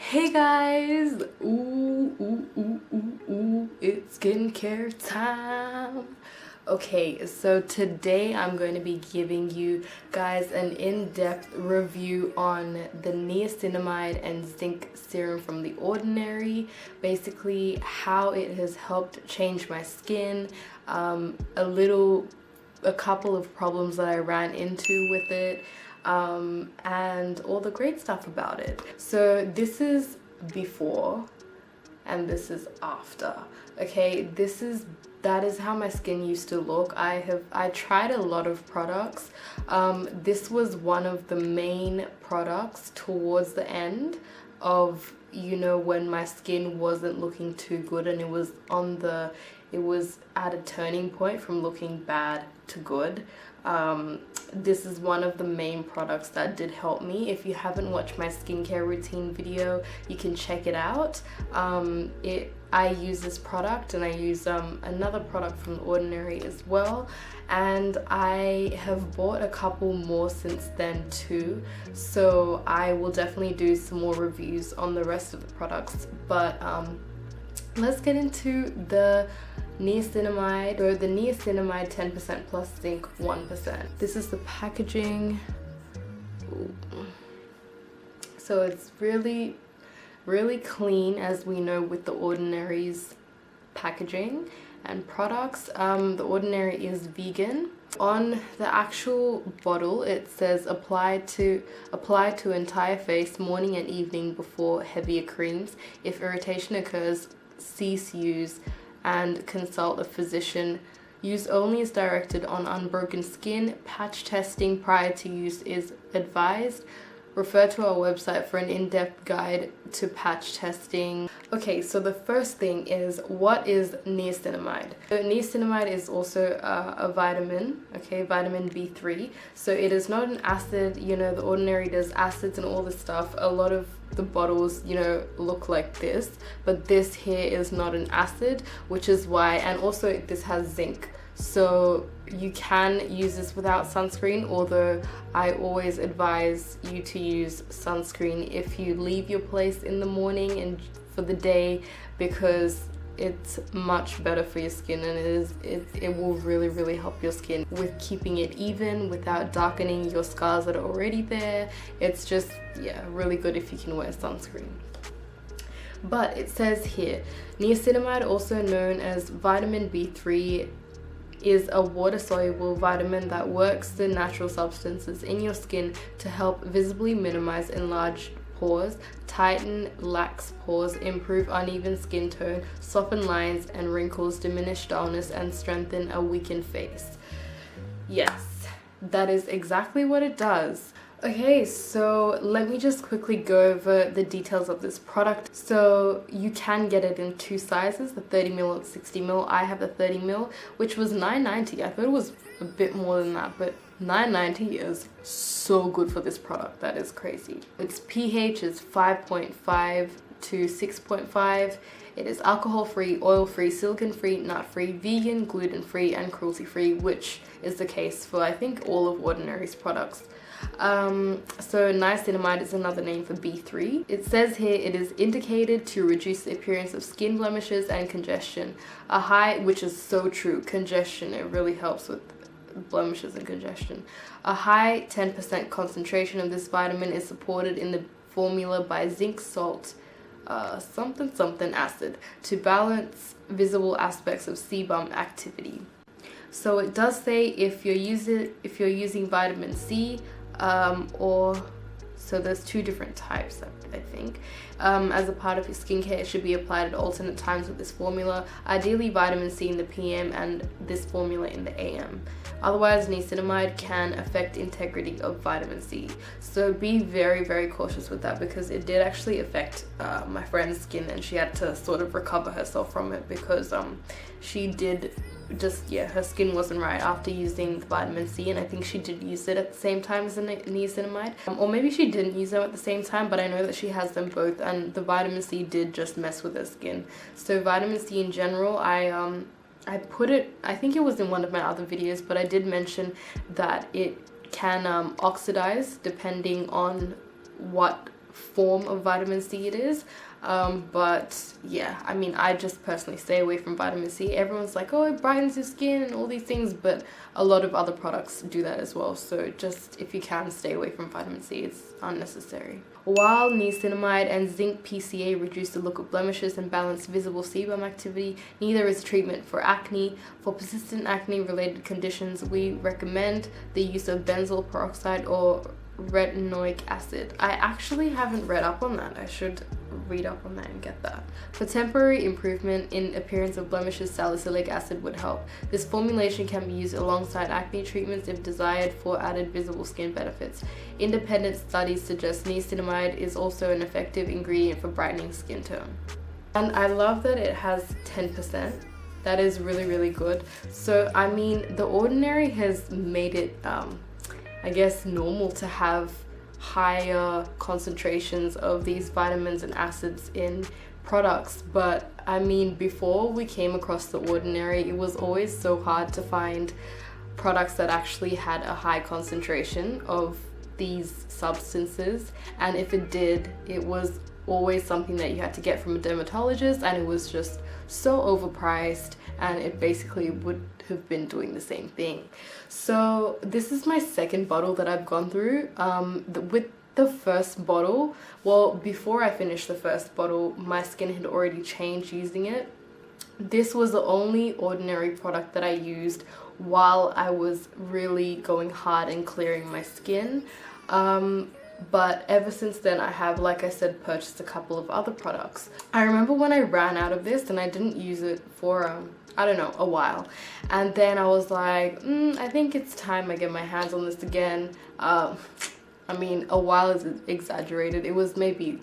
Hey guys! It's skincare time! Okay, so today I'm going to be giving you guys an in-depth review on the Niacinamide and Zinc serum from The Ordinary. Basically, how it has helped change my skin, a couple of problems that I ran into with it, and all the great stuff about it. So this is before and this is after. Okay, that is how my skin used to look. I tried a lot of products. This was one of the main products towards the end of, you know, when my skin wasn't looking too good and it was at a turning point from looking bad to good. This is one of the main products that did help me. If you haven't watched my skincare routine video, you can check it out. I use this product and I use another product from The Ordinary as well, and I have bought a couple more since then too, so I will definitely do some more reviews on the rest of the products. But let's get into the Niacinamide, or the Niacinamide 10% plus zinc 1%. This is the packaging. Ooh. So it's really clean, as we know with The Ordinary's packaging and products. The Ordinary is vegan. On the actual bottle it says apply to entire face morning and evening before heavier creams. If irritation occurs, cease use and consult a physician. Use only as directed on unbroken skin. Patch testing prior to use is advised. Refer to our website for an in-depth guide to patch testing. Okay, so the first thing is, what is niacinamide? So niacinamide is also a vitamin, okay, vitamin B3. So it is not an acid. You know, The Ordinary does acids and all this stuff. A lot of the bottles, you know, look like this, but this here is not an acid, which is why, and also this has zinc. So you can use this without sunscreen, although I always advise you to use sunscreen if you leave your place in the morning and for the day, because it's much better for your skin, and it will really help your skin with keeping it even without darkening your scars that are already there. It's just, yeah, really good if you can wear sunscreen. But it says here, niacinamide, also known as vitamin B3, is a water-soluble vitamin that works the natural substances in your skin to help visibly minimize enlarged pores, tighten lax pores, improve uneven skin tone, soften lines and wrinkles, diminish dullness, and strengthen a weakened face. Yes, that is exactly what it does. Okay, so let me just quickly go over the details of this product. So you can get it in two sizes, the 30ml and 60ml. I have the 30ml, which was $9.90. I thought it was a bit more than that, but $9.90 is so good for this product. That is crazy. Its pH is 5.5 to 6.5. It is alcohol-free, oil-free, silicone-free, nut-free, vegan, gluten-free, and cruelty-free, which is the case for, I think, all of Ordinary's products. So niacinamide is another name for B3. It says here it is indicated to reduce the appearance of skin blemishes and congestion. Which is so true, congestion, it really helps with blemishes and congestion. A high 10% concentration of this vitamin is supported in the formula by zinc salt something acid to balance visible aspects of sebum activity. So it does say if you're using vitamin C, so there's two different types, I think. As a part of your skincare, it should be applied at alternate times with this formula. Ideally vitamin C in the PM and this formula in the AM. Otherwise, niacinamide can affect integrity of vitamin C. So be very cautious with that, because it did actually affect my friend's skin, and she had to sort of recover herself from it, because she did just, yeah, her skin wasn't right after using the vitamin C, and I think she did use it at the same time as the niacinamide, or maybe she didn't use them at the same time, but I know that she has them both, and the vitamin C did just mess with her skin. So vitamin C in general, I put it, I think it was in one of my other videos, but I did mention that it can oxidize depending on what form of vitamin C it is. But yeah, I mean, I just personally stay away from vitamin C. Everyone's like, oh, it brightens your skin and all these things, but a lot of other products do that as well. So just, if you can, stay away from vitamin C. It's unnecessary. While niacinamide and zinc PCA reduce the look of blemishes and balance visible sebum activity, neither is a treatment for acne. For persistent acne related conditions, we recommend the use of benzoyl peroxide or retinoic acid. I actually haven't read up on that. I should read up on that and get that. For temporary improvement in appearance of blemishes, salicylic acid would help. This formulation can be used alongside acne treatments if desired for added visible skin benefits. Independent studies suggest niacinamide is also an effective ingredient for brightening skin tone. And I love that it has 10%. That is really, really good. So I mean, The Ordinary has made it I guess normal to have higher concentrations of these vitamins and acids in products, but I mean, before we came across The Ordinary, it was always so hard to find products that actually had a high concentration of these substances, and if it did, it was always something that you had to get from a dermatologist, and it was just so overpriced, and it basically would have been doing the same thing. So this is my second bottle that I've gone through. With the first bottle, well, before I finished the first bottle, my skin had already changed using it. This was the only Ordinary product that I used while I was really going hard and clearing my skin. But ever since then, I have, like I said, purchased a couple of other products. I remember when I ran out of this and I didn't use it for I don't know, a while, and then I was like, I think it's time I get my hands on this again. I mean, a while is exaggerated. It was maybe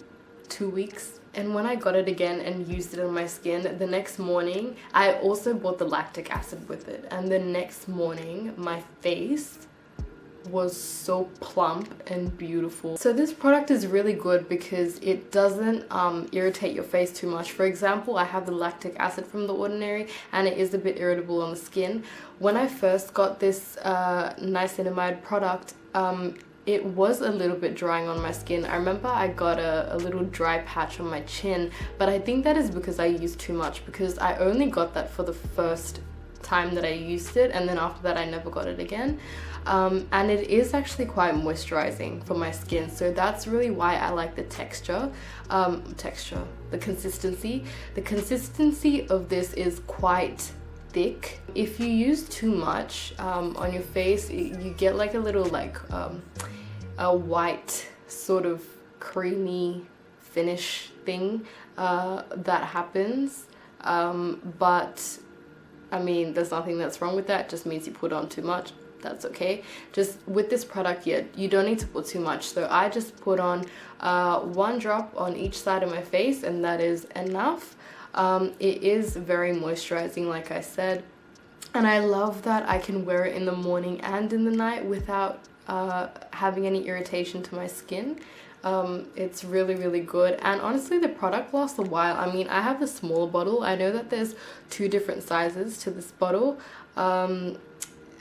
2 weeks. And when I got it again and used it on my skin, the next morning, I also bought the lactic acid with it. And the next morning, my face was so plump and beautiful. So this product is really good because it doesn't irritate your face too much. For example, I have the lactic acid from The Ordinary and it is a bit irritable on the skin. When I first got this niacinamide product, it was a little bit drying on my skin. I remember I got a little dry patch on my chin, but I think that is because I used too much, because I only got that for the first time that I used it, and then after that I never got it again. And it is actually quite moisturizing for my skin, so that's really why I like the the consistency. The consistency of this is quite thick. If you use too much on your face, you get like a little a white sort of creamy finish thing that happens, but I mean, there's nothing that's wrong with that. It just means you put on too much. That's okay. Just with this product, yeah, you don't need to put too much. So I just put on 1 drop on each side of my face, and that is enough. It is very moisturizing, like I said, and I love that I can wear it in the morning and in the night without having any irritation to my skin. It's really, really good, and honestly the product lasts a while. I mean, I have the smaller bottle. I know that there's 2 different sizes to this bottle,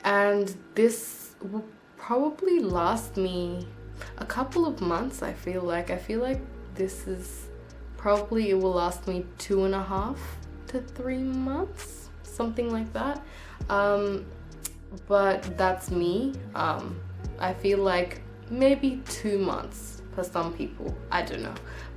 and this will probably last me a couple of months. I feel like this is probably, it will last me 2.5 to 3 months, something like that. But that's me. I feel like maybe 2 months for some people, I don't know,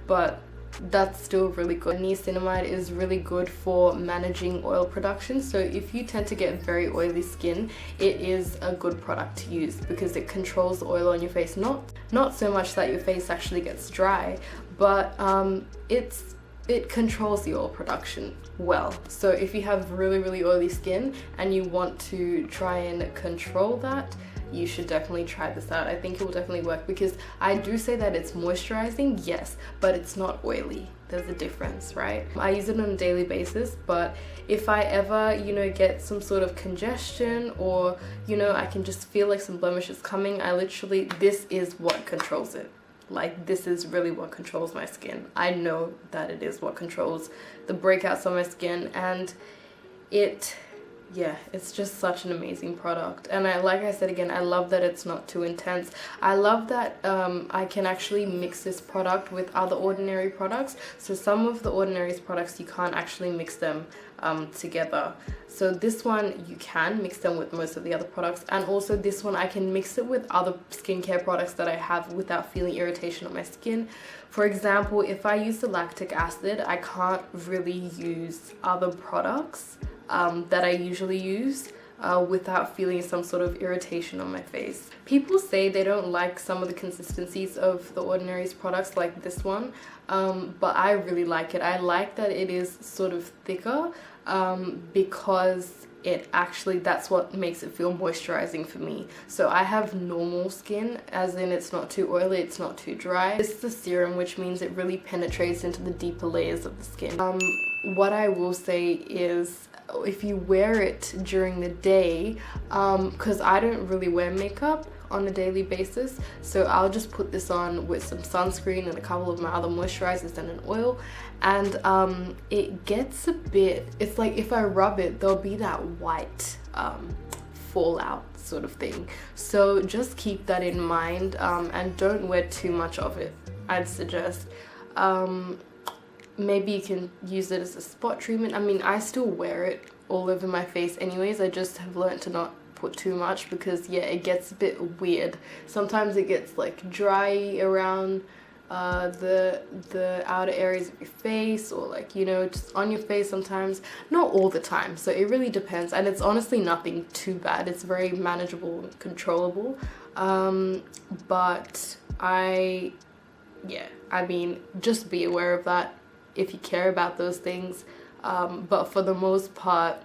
but that's still really good. Niacinamide is really good for managing oil production, so if you tend to get very oily skin, it is a good product to use because it controls the oil on your face. Not so much that your face actually gets dry, but it controls the oil production well. So if you have really, really oily skin and you want to try and control that, you should definitely try this out. I think it will definitely work because I do say that it's moisturizing, yes, but it's not oily. There's a difference, right? I use it on a daily basis, but if I ever, get some sort of congestion or, I can just feel like some blemishes coming, this is what controls it. Like, this is really what controls my skin. I know that it is what controls the breakouts on my skin, and it yeah, it's just such an amazing product. And like I said again, I love that it's not too intense. I love that I can actually mix this product with other Ordinary products. So some of the Ordinary's products, you can't actually mix them together. So this one you can mix them with most of the other products, and also this one I can mix it with other skincare products that I have without feeling irritation on my skin. For example, if I use the lactic acid, I can't really use other products that I usually use without feeling some sort of irritation on my face. People say they don't like some of the consistencies of the Ordinary's products, like this one, but I really like it. I like that it is sort of thicker because it actually, that's what makes it feel moisturizing for me. So I have normal skin, as in it's not too oily, it's not too dry. This is the serum, which means it really penetrates into the deeper layers of the skin. What I will say is, if you wear it during the day, because I don't really wear makeup on a daily basis, so I'll just put this on with some sunscreen and a couple of my other moisturizers and an oil, and it gets a bit, it's like if I rub it, there'll be that white fallout sort of thing. So just keep that in mind, and don't wear too much of it, I'd suggest. Maybe you can use it as a spot treatment. I mean, I still wear it all over my face anyways. I just have learned to not put too much because, yeah, it gets a bit weird. Sometimes it gets like dry around the outer areas of your face, or like, you know, just on your face sometimes. Not all the time, so it really depends, and it's honestly nothing too bad. It's very manageable and controllable. But I mean, just be aware of that if you care about those things, but for the most part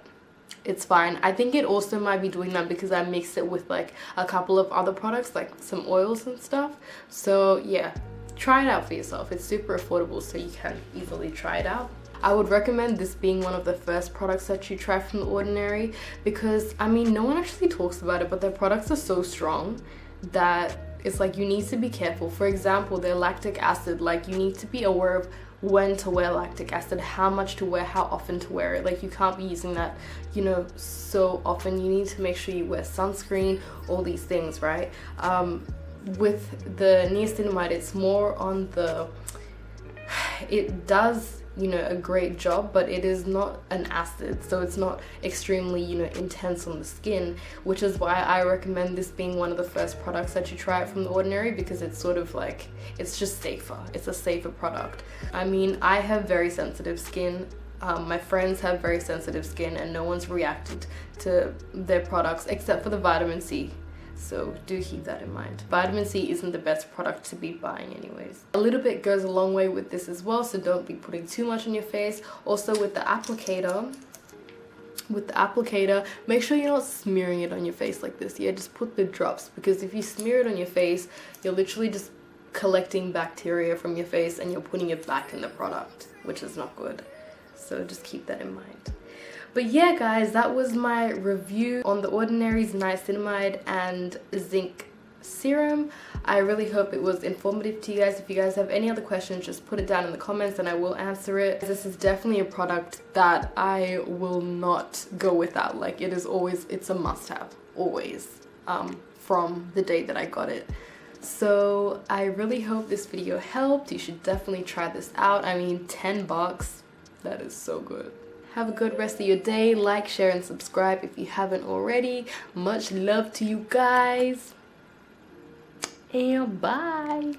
it's fine. I think it also might be doing that because I mixed it with like a couple of other products, like some oils and stuff. So yeah, try it out for yourself. It's super affordable, so you can easily try it out. I would recommend this being one of the first products that you try from The Ordinary, because I mean, no one actually talks about it, but their products are so strong that it's like you need to be careful. For example, their lactic acid, like you need to be aware of when to wear lactic acid, how much to wear, how often to wear it. Like you can't be using that, you know, so often. You need to make sure you wear sunscreen, all these things, right? With the niacinamide, it's more on the, it does, you know, a great job, but it is not an acid, so it's not extremely, you know, intense on the skin, which is why I recommend this being one of the first products that you try it from The Ordinary, because it's sort of like, it's just safer. It's a safer product. I mean, I have very sensitive skin. My friends have very sensitive skin, and no one's reacted to their products except for the vitamin C. So do keep that in mind. Vitamin C isn't the best product to be buying anyways. A little bit goes a long way with this as well, so don't be putting too much on your face. Also with the applicator, make sure you're not smearing it on your face like this. Yeah, just put the drops, because if you smear it on your face, you're literally just collecting bacteria from your face and you're putting it back in the product, which is not good. So just keep that in mind. But yeah, guys, that was my review on The Ordinary's Niacinamide and Zinc serum. I really hope it was informative to you guys. If you guys have any other questions, just put it down in the comments and I will answer it. This is definitely a product that I will not go without. Like, it is always, it's a must-have, always, from the day that I got it. So I really hope this video helped. You should definitely try this out. I mean, 10 bucks, that is so good. Have a good rest of your day. Like, share, and subscribe if you haven't already. Much love to you guys. And bye.